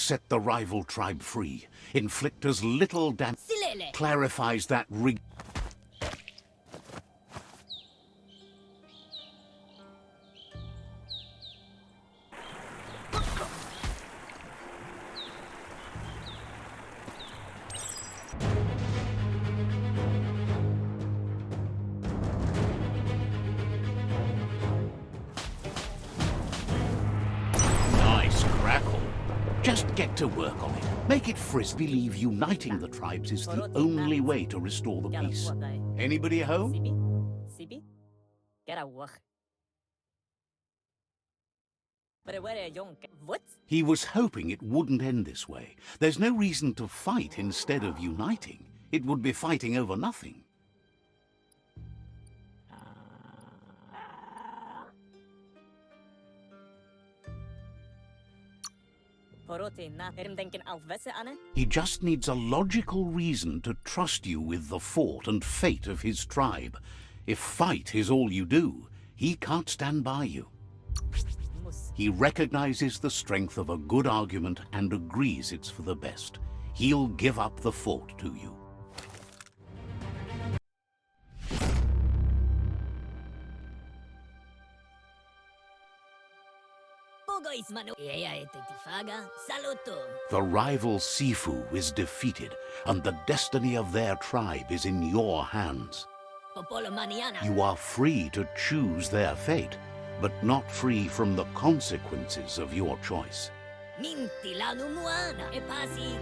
Set the rival tribe free. Inflict as little damage. Clarifies that rig. Just get to work on it. Make it frizz. Believe uniting the tribes is the only way to restore the peace. Anybody home? He was hoping it wouldn't end this way. There's no reason to fight instead of uniting. It would be fighting over nothing. He just needs a logical reason to trust you with the fort and fate of his tribe. If fight is all you do, he can't stand by you. He recognizes the strength of a good argument and agrees it's for the best. He'll give up the fort to you. The rival Sifu is defeated, and the destiny of their tribe is in your hands. You are free to choose their fate, but not free from the consequences of your choice.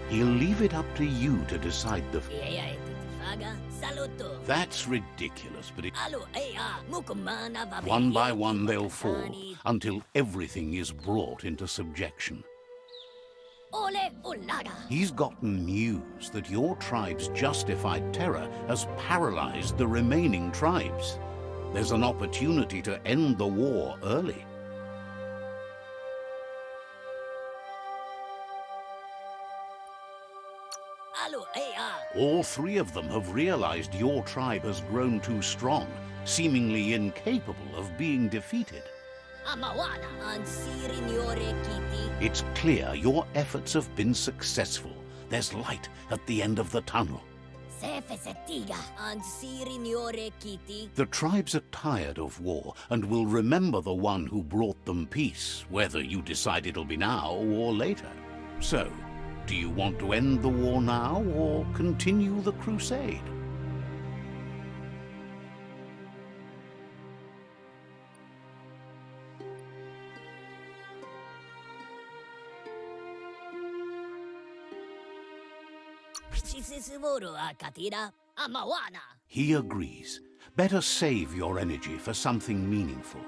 He'll leave it up to you to decide the fate. That's ridiculous, but one by one they'll fall, until everything is brought into subjection. He's gotten news that your tribe's justified terror has paralyzed the remaining tribes. There's an opportunity to end the war early. All three of them have realized your tribe has grown too strong, seemingly incapable of being defeated. It's clear your efforts have been successful. There's light at the end of the tunnel. The tribes are tired of war and will remember the one who brought them peace, whether you decide it'll be now or later. So, do you want to end the war now or continue the crusade? He agrees. Better save your energy for something meaningful.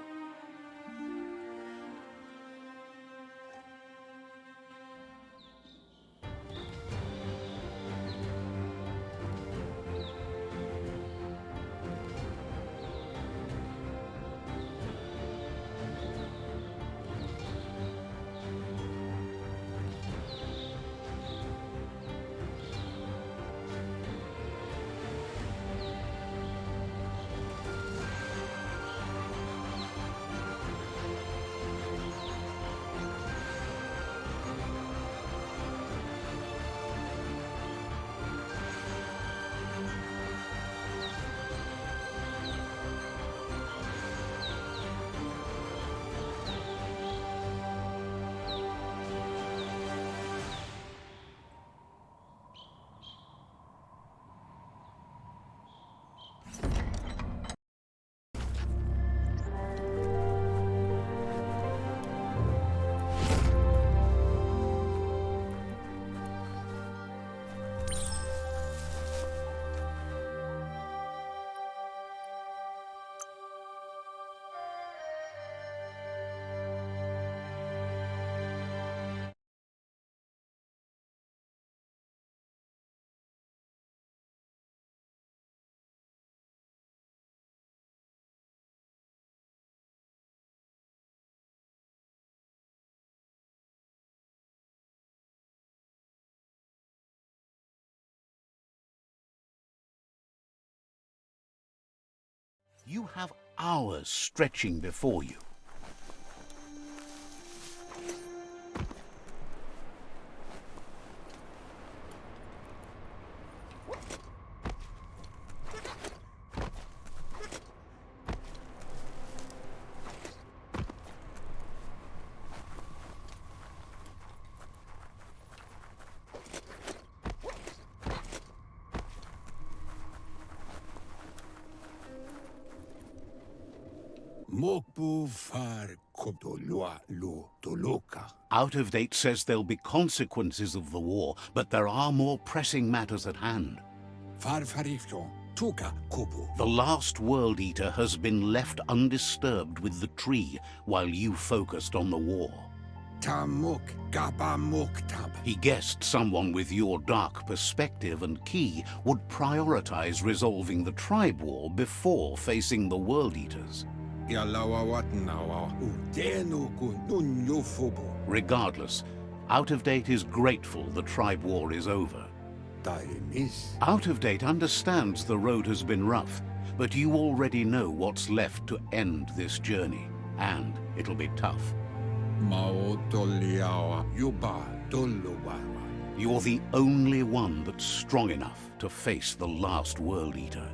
You have hours stretching before you. Mokbu far kodolua lo doloka. Out of Date says there'll be consequences of the war, but there are more pressing matters at hand. Farfarifto, tuka kubu. The last World Eater has been left undisturbed with the tree while you focused on the war. Tamuk gaba muktab. He guessed someone with your dark perspective and key would prioritize resolving the tribe war before facing the World Eaters. Yalawa watnawa udenu kununyofubu. Regardless, Out of Date is grateful the tribe war is over. Taimis. Out of Date understands the road has been rough, but you already know what's left to end this journey, and it'll be tough. Mao doliawa yuba dolowawa. You're the only one that's strong enough to face the last World Eater.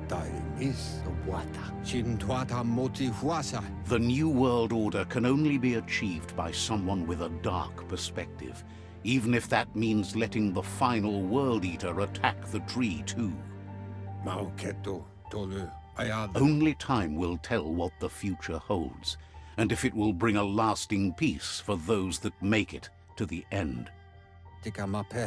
Taimis wata. Chintwata motihuasa. The New World Order can only be achieved by someone with a dark perspective, even if that means letting the final World Eater attack the tree too. Mao keto tolu ayad. Only time will tell what the future holds, and if it will bring a lasting peace for those that make it to the end.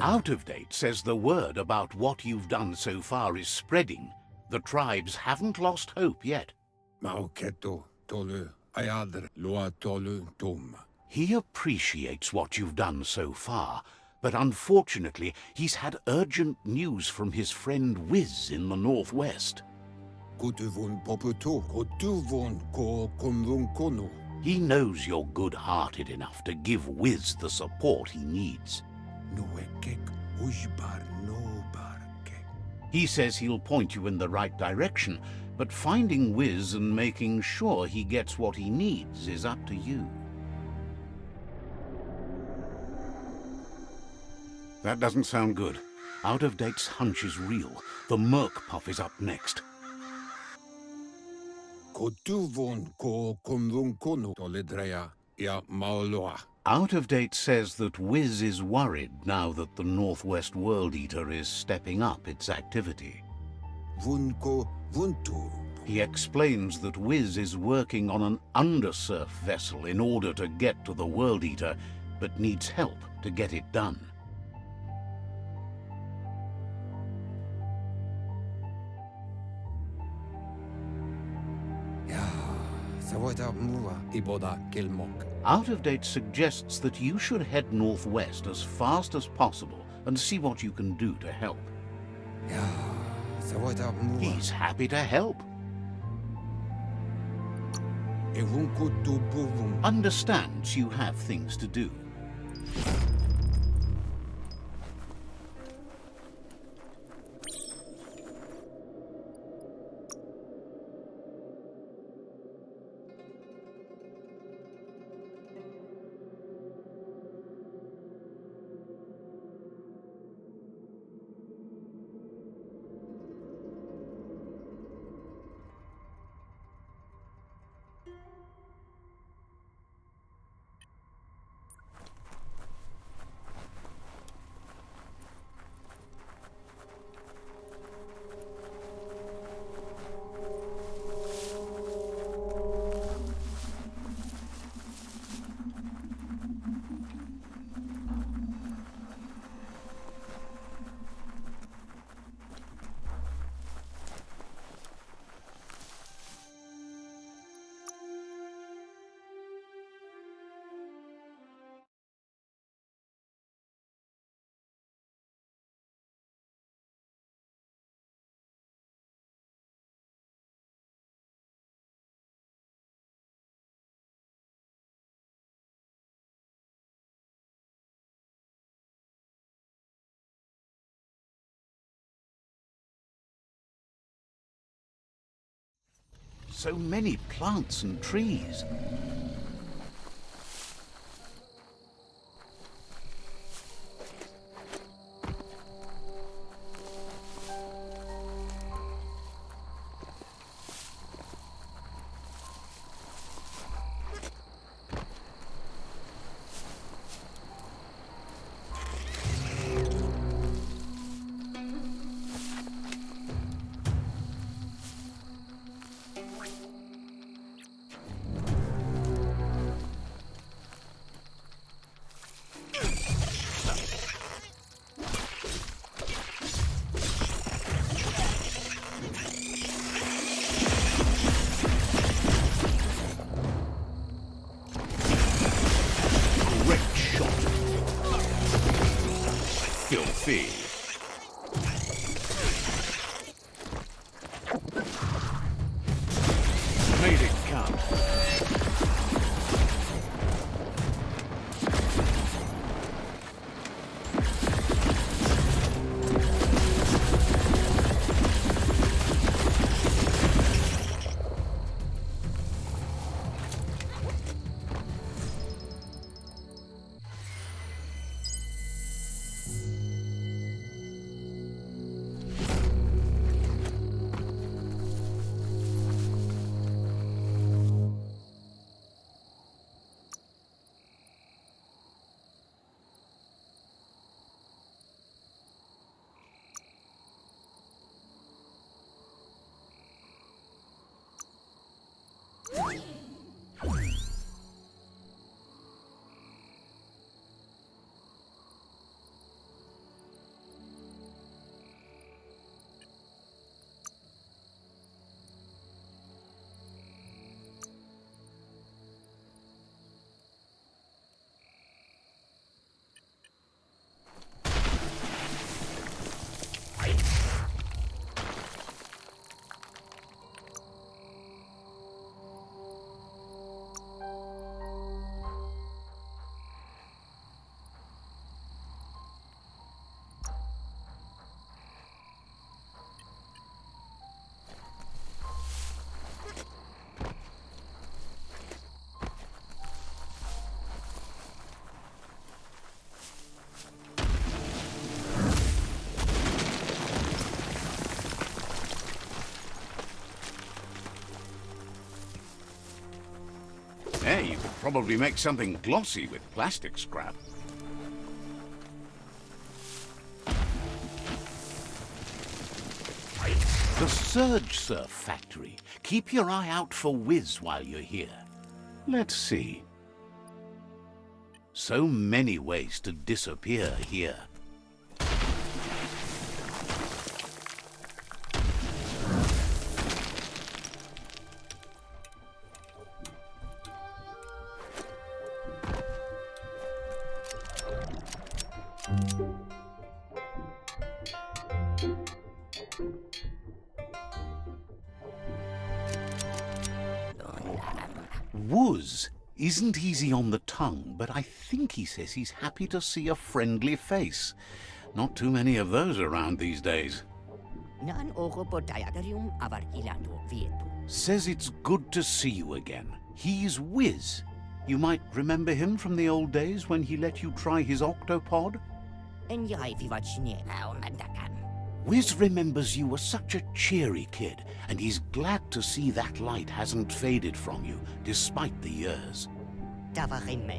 Out of Date says the word about what you've done so far is spreading. The tribes haven't lost hope yet. Mao keto tolu ayadr loa tolu dum. He appreciates what you've done so far, but unfortunately he's had urgent news from his friend Wiz in the northwest. Kutuvun poputo kotuvun ko kumvun kono. He knows you're good-hearted enough to give Wiz the support he needs. Nuekek ujbar no barke. He says he'll point you in the right direction, but finding Wiz and making sure he gets what he needs is up to you. That doesn't sound good. Out of Date's hunch is real. The Merc Puff is up next. Kotuvun ko kumvun kono toledrea ya maoloa. Out of Date says that Wiz is worried now that the Northwest World Eater is stepping up its activity. Vunko vuntu. He explains that Wiz is working on an undersurf vessel in order to get to the World Eater, but needs help to get it done. Savoita muva iboda kilmok. Out of Date suggests that you should head northwest as fast as possible and see what you can do to help. Savoita muva. He's happy to help. Evunko tubuvun. Understands you have things to do. So many plants and trees. filthy. Made it count. Hey, you could probably make something glossy with plastic scrap. The SURGESURF factory. Keep your eye out for Wiz while you're here. Let's see. So many ways to disappear here. Wuz isn't easy on the tongue, but I think he says he's happy to see a friendly face. Not too many of those around these days. Says it's good to see you again. He's Wiz. You might remember him from the old days when he let you try his octopod? Wiz remembers you were such a cheery kid, and he's glad to see that light hasn't faded from you, despite the years.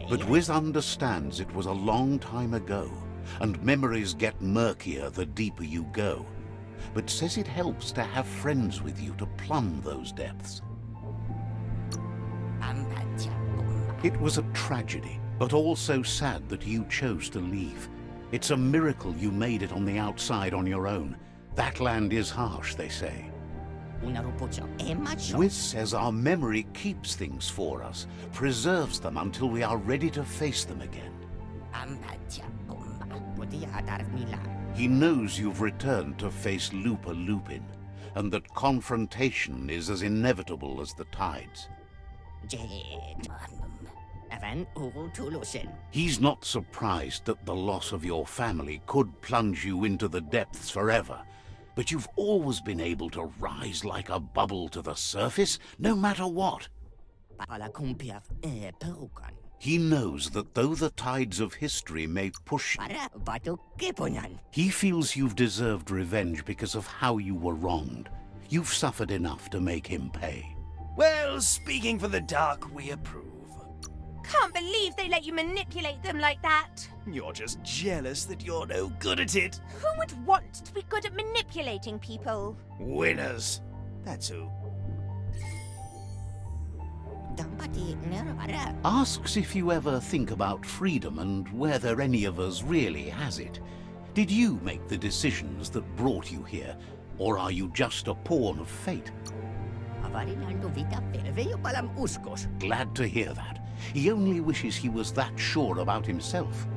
But Wiz understands it was a long time ago, and memories get murkier the deeper you go, but says it helps to have friends with you to plumb those depths. It was a tragedy, but also sad that you chose to leave. It's a miracle you made it on the outside on your own. That land is harsh, they say. Wiz says our memory keeps things for us, preserves them until we are ready to face them again. He knows you've returned to face Lupa Lupin, and that confrontation is as inevitable as the tides. He's not surprised that the loss of your family could plunge you into the depths forever, but you've always been able to rise like a bubble to the surface, no matter what. He knows that though the tides of history may push you, he feels you've deserved revenge because of how you were wronged. You've suffered enough to make him pay. Well, speaking for the Dark, we approve. Can't believe they let you manipulate them like that. You're just jealous that you're no good at it. Who would want to be good at manipulating people? Winners. That's who. Asks if you ever think about freedom and whether any of us really has it. Did you make the decisions that brought you here, or are you just a pawn of fate? Glad to hear that. He only wishes he was that sure about himself.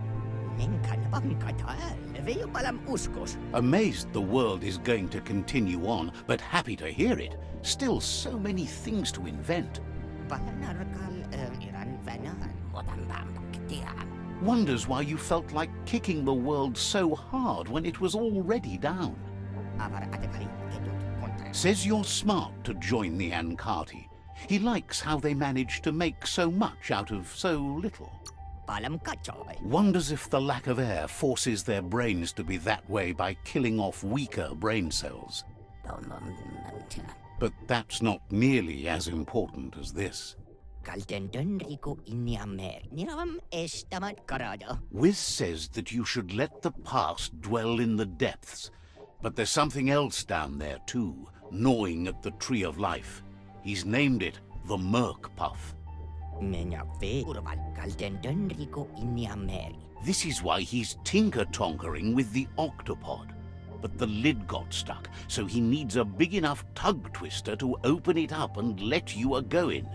Veio palam uskos. Amazed the world is going to continue on, but happy to hear it. Still so many things to invent. Palanarkal iran vanan modambam kitian. Wonders why you felt like kicking the world so hard when it was already down. Avar atekali ketut kontra. Says you're smart to join the Ankati. He likes how they manage to make so much out of so little. Palam kachoy. Wonders if the lack of air forces their brains to be that way by killing off weaker brain cells. But that's not nearly as important as this. Kaltendon rico iniamer. Niravam estamat karada. Wiz says that you should let the past dwell in the depths. But there's something else down there too, gnawing at the tree of life. He's named it the Merc Puff. Menya ve urval kaltendon rico iniameri. This is why he's tinker-tonkering with the octopod. But the lid got stuck, so he needs a big enough tug twister to open it up and let you a-go-in.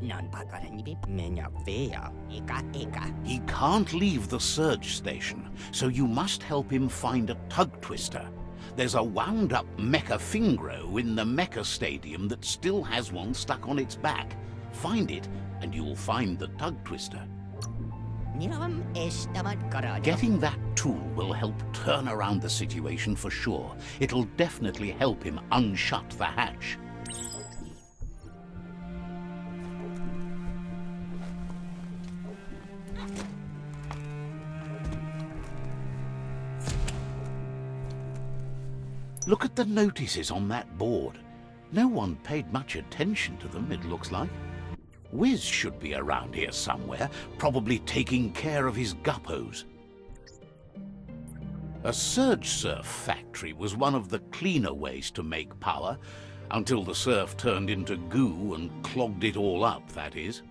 Non pakaranibi menya vea eka. He can't leave the surge station, so you must help him find a tug twister. There's a wound-up mecha fingro in the MEKASTADIUM that still has one stuck on its back. Find it, and you'll find the tug twister. Niravam estamat karada. Getting that tool will help turn around the situation for sure. It'll definitely help him unshut the hatch. Look at the notices on that board. No one paid much attention to them, it looks like. Wiz should be around here somewhere, probably taking care of his guppos. A SURGESURF factory was one of the cleaner ways to make power, until the surf turned into goo and clogged it all up, that is.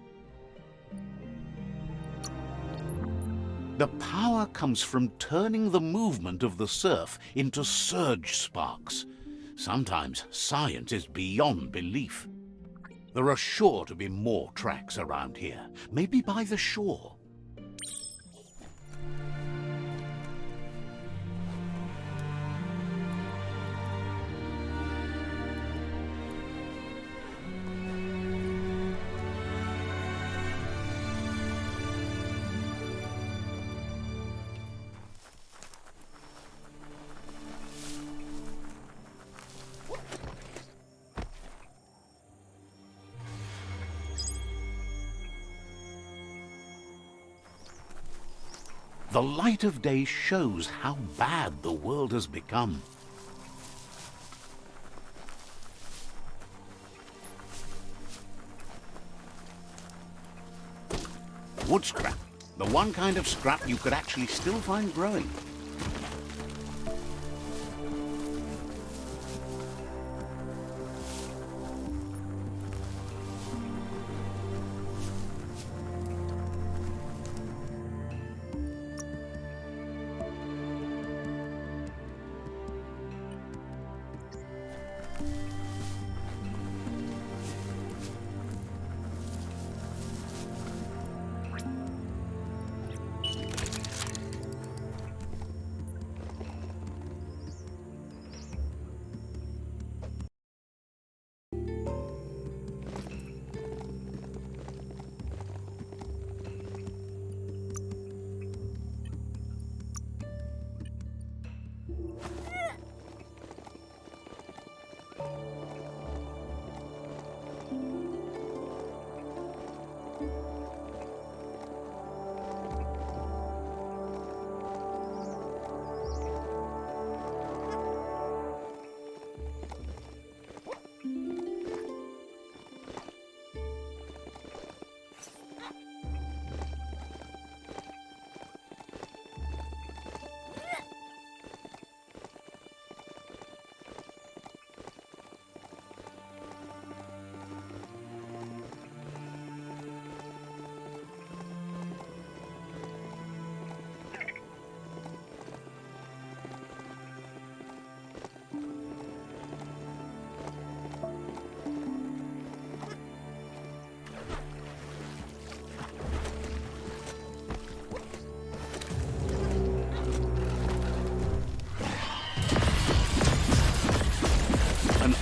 The power comes from turning the movement of the surf into surge sparks. Sometimes science is beyond belief. There are sure to be more tracks around here, maybe by the shore. The light of day shows how bad the world has become. Wood scrap. The one kind of scrap you could actually still find growing.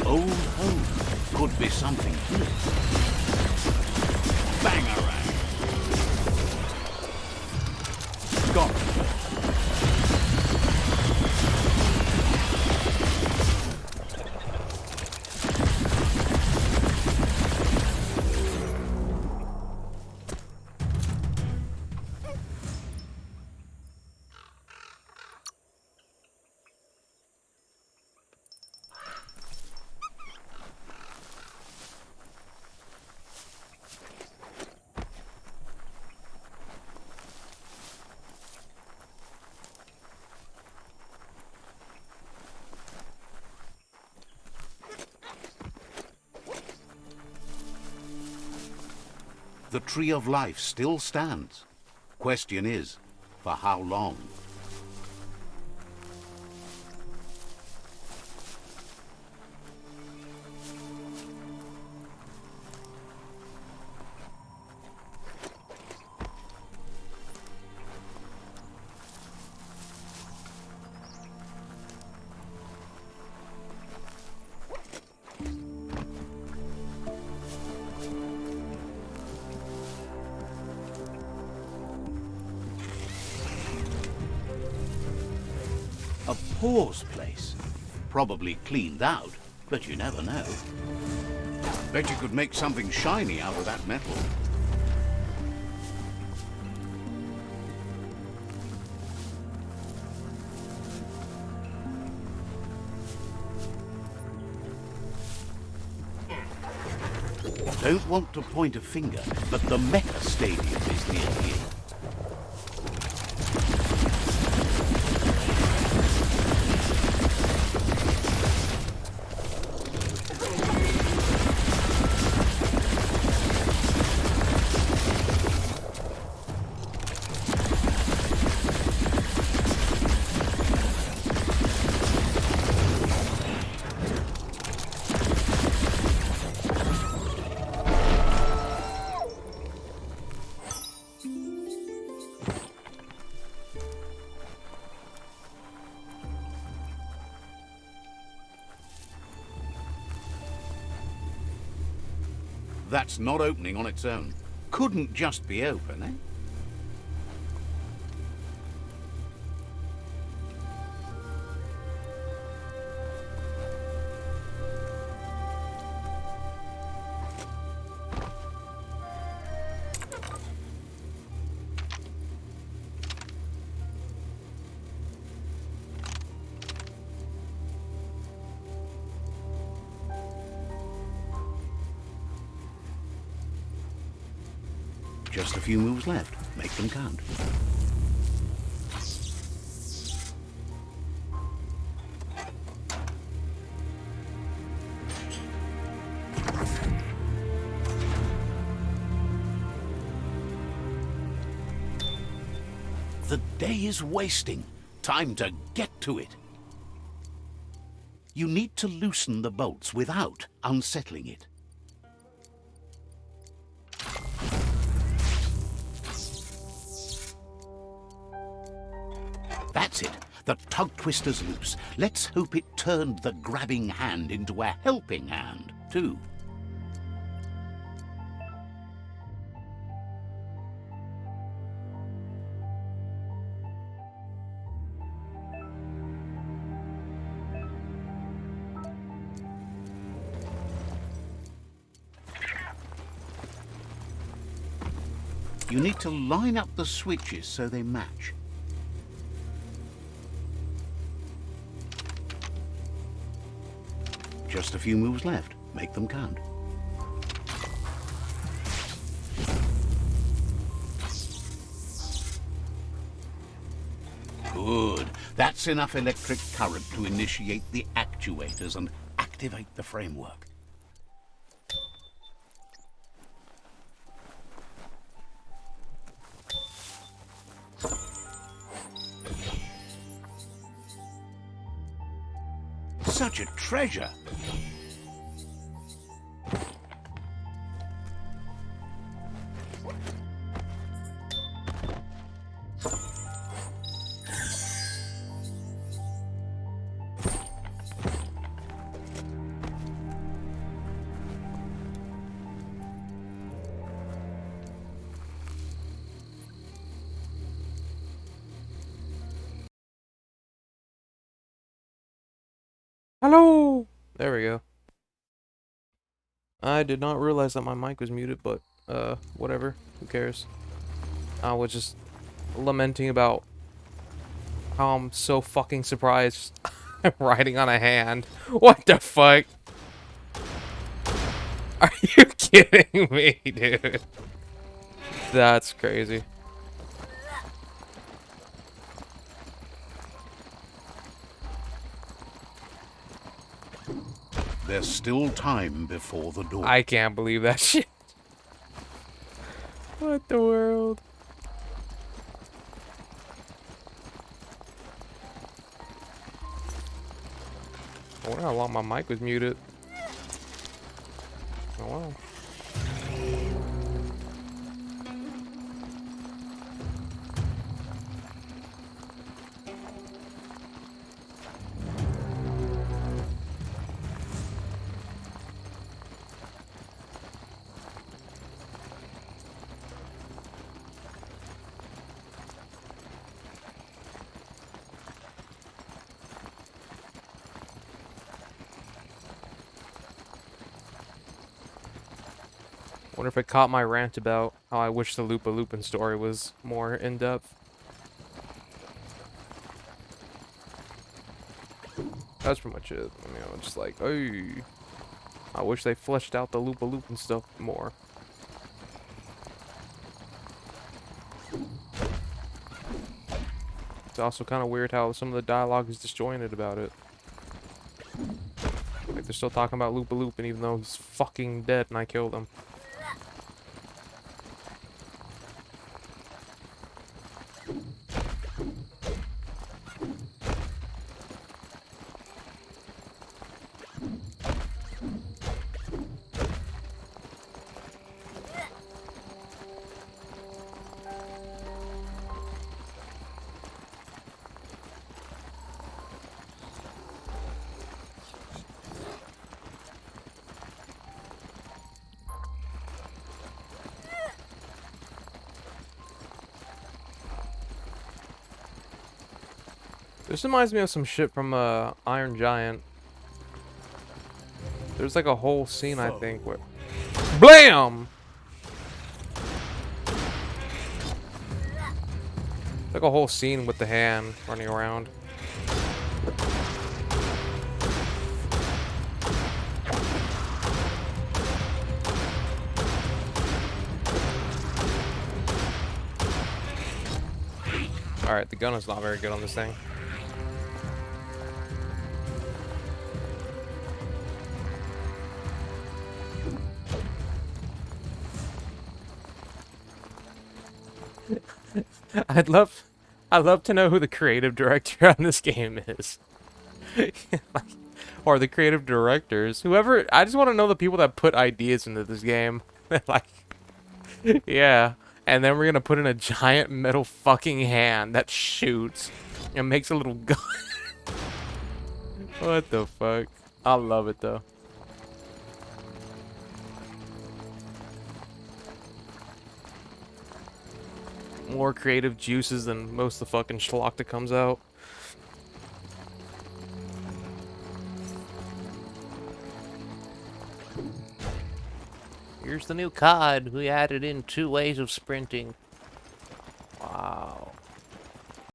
old home could be something here. Bangarang. Got it. The Tree of Life still stands. Question is, for how long? A pause place. Probably cleaned out, but you never know. Bet you could make something shiny out of that metal. Don't want to point a finger, but the MEKASTADIUM is near here. That's not opening on its own. Couldn't just be open, eh? Just a few moves left. Make them count. The day is wasting. Time to get to it. You need to loosen the bolts without unsettling it. That's it. The tug twister's loose. Let's hope it turned the grabbing hand into a helping hand, too. You need to line up the switches so they match. Just a few moves left. Make them count. Good. That's enough electric current to initiate the actuators and activate the framework. Such a treasure! Hello! There we go. I did not realize that my mic was muted, but, whatever. Who cares? I was just lamenting about how I'm so fucking surprised I'm riding on a hand. What the fuck? Are you kidding me, dude? That's crazy. There's still time before the door. I can't believe that shit. What the world? I wonder how long my mic was muted. Oh wow. Wonder if it caught my rant about how I wish the Loopin' story was more in-depth. That's pretty much it. I mean, I was just like, hey, I wish they fleshed out the Loopin' stuff more. It's also kind of weird how some of the dialogue is disjointed about it. Like, they're still talking about Loopin' even though he's fucking dead and I killed him. This reminds me of some shit from Iron Giant. There's like a whole scene, I think, where BLAM! Like a whole scene with the hand running around. Alright, the gun is not very good on this thing. I'd love to know who the creative director on this game is. Or the creative directors. Whoever, I just want to know the people that put ideas into this game. Like, yeah. And then we're gonna put in a giant metal fucking hand that shoots and makes a little gun. What the fuck? I love it though. More creative juices than most of the fucking schlock that comes out. Here's the new COD. We added in 2 ways of sprinting. Wow.